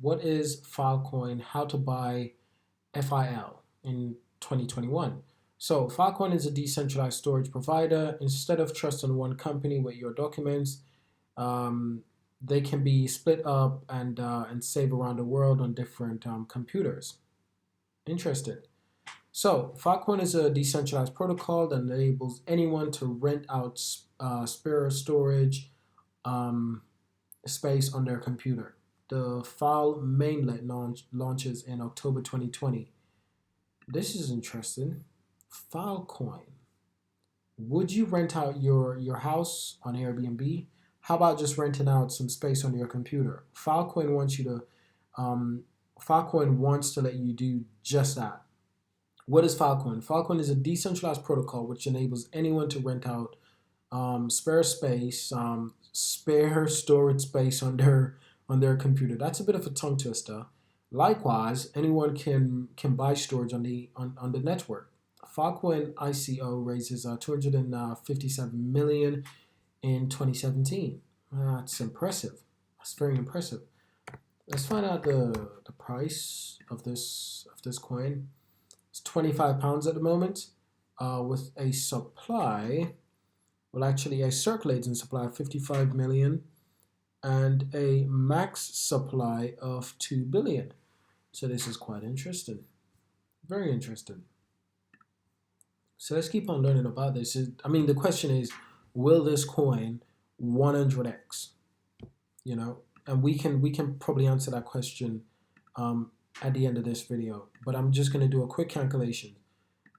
what is Filecoin, how to buy FIL in 2021. So Falcon is a decentralized storage provider. Instead of trusting one company with your documents, um, they can be split up and save around the world on different computers. Interesting. So Falcon is a decentralized protocol that enables anyone to rent out spare storage um, space on their computer. The file mainnet launches in October 2020. This is interesting. Filecoin. Would you rent out your house on Airbnb? How about just renting out some space on your computer? Um, Filecoin wants to let you do just that. What is Filecoin? Filecoin is a decentralized protocol which enables anyone to rent out spare storage space on their computer. That's a bit of a tongue twister. Likewise, anyone can buy storage on the network. Falcon ICO raises 257 million in 2017. That's impressive. That's very impressive. Let's find out the price of this coin. It's £25 at the moment, with a supply. Well, actually, a circulating supply of 55 million and a max supply of 2 billion. So this is quite interesting. Very interesting. So let's keep on learning about this. I mean, the question is, will this coin 100x? You know, and we can probably answer that question at the end of this video. But I'm just going to do a quick calculation.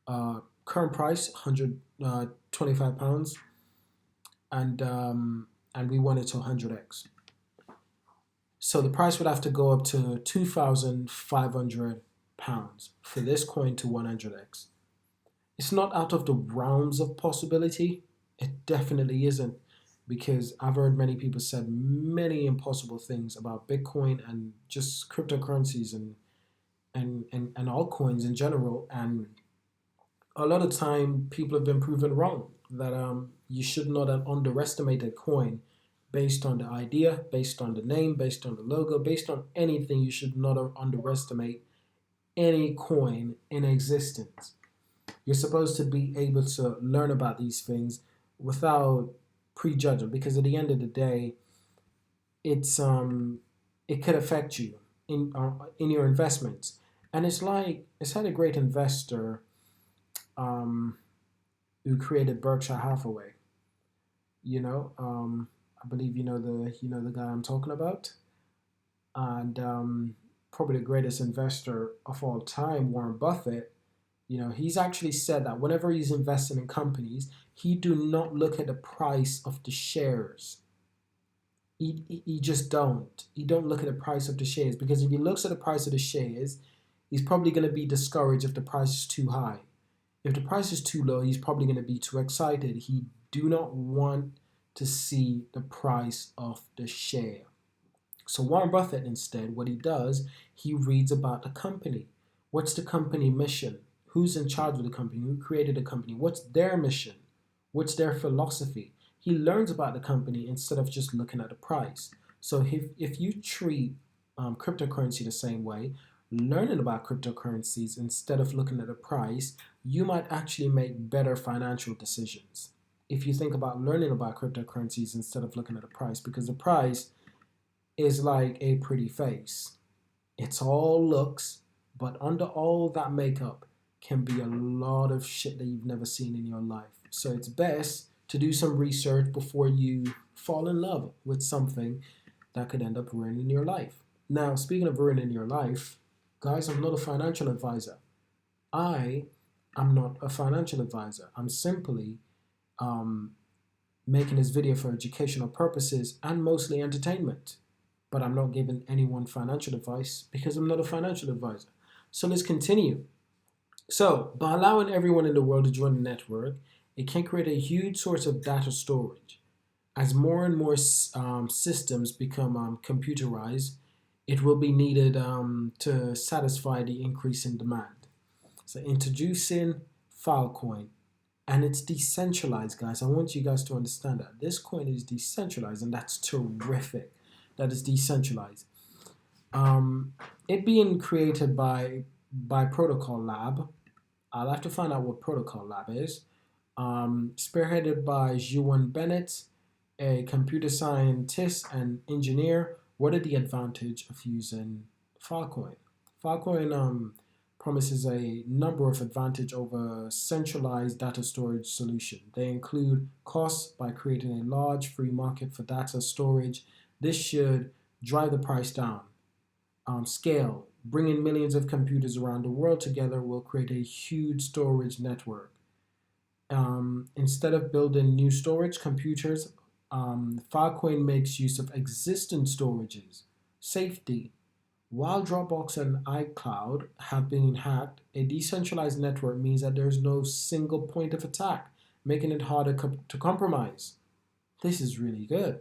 Current price £125, and we want it to 100x. So the price would have to go up to £2,500 for this coin to 100x. It's not out of the realms of possibility. It definitely isn't, because I've heard many people said many impossible things about Bitcoin and just cryptocurrencies and altcoins in general. And a lot of time people have been proven wrong that you should not underestimate a coin based on the idea, based on the name, based on the logo, based on anything. You should not underestimate any coin in existence. You're supposed to be able to learn about these things without prejudging, because at the end of the day, it could affect you in your investments. And it's like a great investor um, who created Berkshire Hathaway. You know, I believe you know the guy I'm talking about, and probably the greatest investor of all time, Warren Buffett. You know, he's actually said that whenever he's investing in companies, he do not look at the price of the shares. He just don't. He don't look at the price of the shares, because if he looks at the price of the shares, he's probably going to be discouraged if the price is too high. If the price is too low, he's probably going to be too excited. He do not want to see the price of the share. So Warren Buffett, instead, what he does, he reads about the company. What's the company mission? Who's in charge of the company? Who created the company? What's their mission? What's their philosophy? He learns about the company instead of just looking at the price. So if you treat cryptocurrency the same way, learning about cryptocurrencies instead of looking at the price, you might actually make better financial decisions. If you think about learning about cryptocurrencies instead of looking at the price, because the price is like a pretty face. It's all looks, but under all that makeup can be a lot of shit that you've never seen in your life. So it's best to do some research before you fall in love with something that could end up ruining your life. Now, speaking of ruining your life, guys, I'm not a financial advisor. I am not a financial advisor. I'm simply um, making this video for educational purposes and mostly entertainment. But I'm not giving anyone financial advice because I'm not a financial advisor. So let's continue. So, by allowing everyone in the world to join the network, it can create a huge source of data storage. As more and more systems become computerized, it will be needed to satisfy the increase in demand. So, introducing Filecoin, and it's decentralized, guys. I want you guys to understand that this coin is decentralized, and that's terrific. That is decentralized. Um, it being created by Protocol Lab. I'll have to find out what Protocol Lab is. Spearheaded by Juwan Bennett, a computer scientist and engineer. What are the advantage of using Filecoin? Filecoin promises a number of advantage over centralized data storage solution. They include costs by creating a large free market for data storage. This should drive the price down. Scale, bringing millions of computers around the world together will create a huge storage network. Instead of building new storage computers, Filecoin makes use of existing storages. Safety. While Dropbox and iCloud have been hacked, a decentralized network means that there's no single point of attack, making it harder to compromise. This is really good.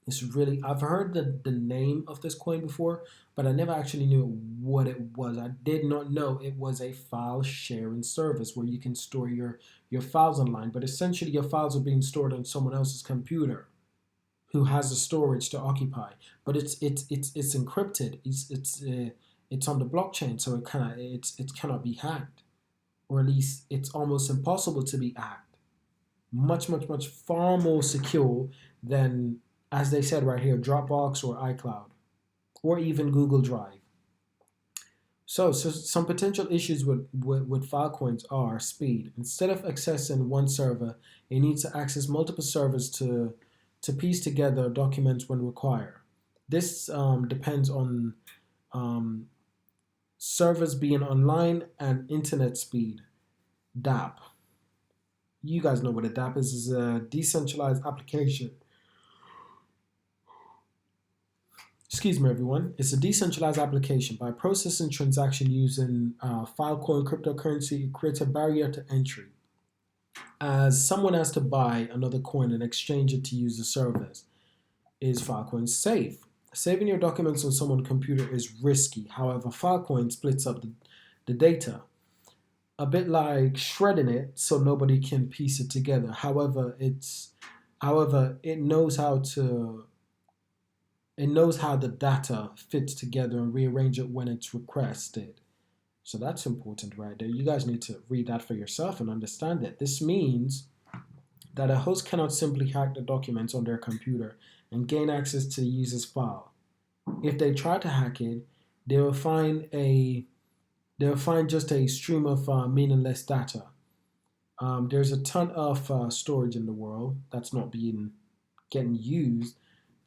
It's really, I've heard the name of this coin before, but I never actually knew what it was. I did not know it was a file sharing service where you can store your files online, but essentially your files are being stored on someone else's computer who has the storage to occupy. But it's encrypted. It's on the blockchain, so it cannot be hacked, or at least it's almost impossible to be hacked. Much far more secure than, as they said right here, Dropbox or iCloud or even Google Drive. So some potential issues with Filecoins are speed. Instead of accessing one server, it needs to access multiple servers to piece together documents when required. This depends on um, servers being online and internet speed. DApp. You guys know what a DApp is. Is a decentralized application. Excuse me, everyone. It's a decentralized application. By processing transaction using Filecoin cryptocurrency, it creates a barrier to entry. As someone has to buy another coin and exchange it to use the service. Is Filecoin safe? Saving your documents on someone's computer is risky. However, Filecoin splits up the data, a bit like shredding it so nobody can piece it together. However, it knows how the data fits together and rearrange it when it's requested. So that's important right there. You guys need to read that for yourself and understand it. This means that a host cannot simply hack the documents on their computer and gain access to the user's file. If they try to hack it, they will find a they'll find just a stream of meaningless data. There's a ton of storage in the world that's not being getting used.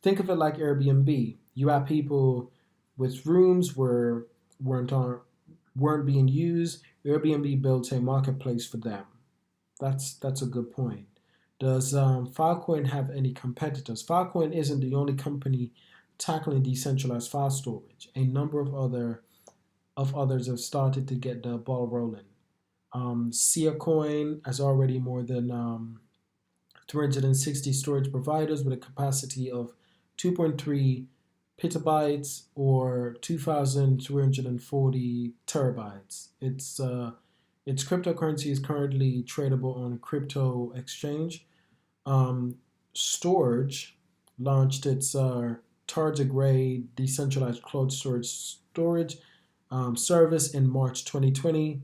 Think of it like Airbnb. You have people with rooms where weren't being used. Airbnb built a marketplace for them. That's a good point. Does Filecoin have any competitors? Filecoin isn't the only company tackling decentralized file storage. A number of others have started to get the ball rolling. Coin has already more than 360 storage providers with a capacity of 2.3 petabytes or 2,340 terabytes. Its cryptocurrency is currently tradable on crypto exchange. Um, Storage launched its tardigrade decentralized cloud storage service in March 2020,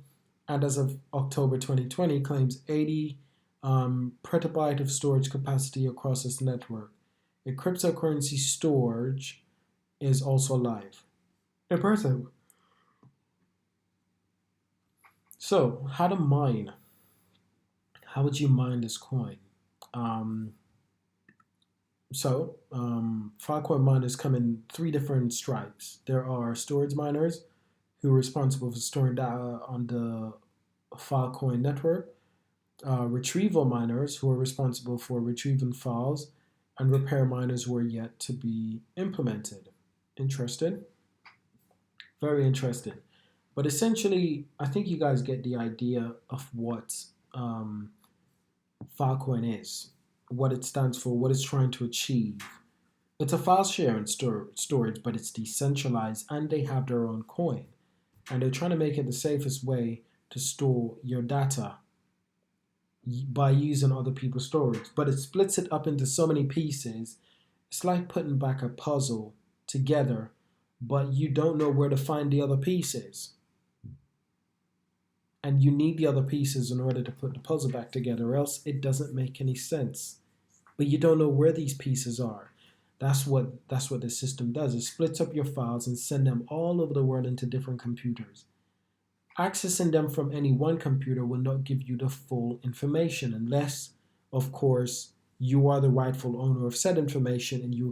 and as of October 2020, claims 80 petabyte of storage capacity across its network. A cryptocurrency storage is also live. Impressive. So, how to mine? How would you mine this coin? Um, Filecoin miners come in three different stripes. There are storage miners who are responsible for storing data on the Filecoin network, retrieval miners who are responsible for retrieving files, and repair miners who are yet to be implemented. Interested? Very interested. But essentially, I think you guys get the idea of what um, Filecoin is, what it stands for, what it's trying to achieve. It's a file sharing storage, but it's decentralized and they have their own coin. And they're trying to make it the safest way to store your data by using other people's storage. But it splits it up into so many pieces. It's like putting back a puzzle together but you don't know where to find the other pieces. And you need the other pieces in order to put the puzzle back together, or else it doesn't make any sense. But you don't know where these pieces are. That's what the system does. It splits up your files and send them all over the world into different computers. Accessing them from any one computer will not give you the full information unless, of course, you are the rightful owner of said information and your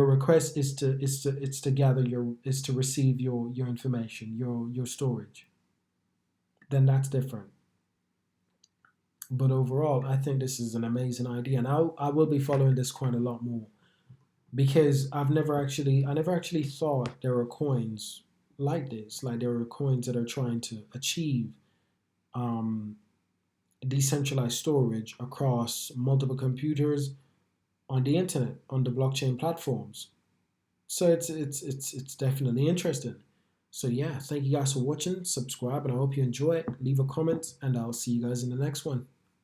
request is to gather is to receive your information, your storage. Then that's different. But overall, I think this is an amazing idea, and I will be following this coin a lot more because I never actually thought there were coins like this. Like there are coins that are trying to achieve um, decentralized storage across multiple computers on the internet, on the blockchain platforms. So it's definitely interesting. So yeah, thank you guys for watching. Subscribe, and I hope you enjoy it. Leave a comment, and I'll see you guys in the next one.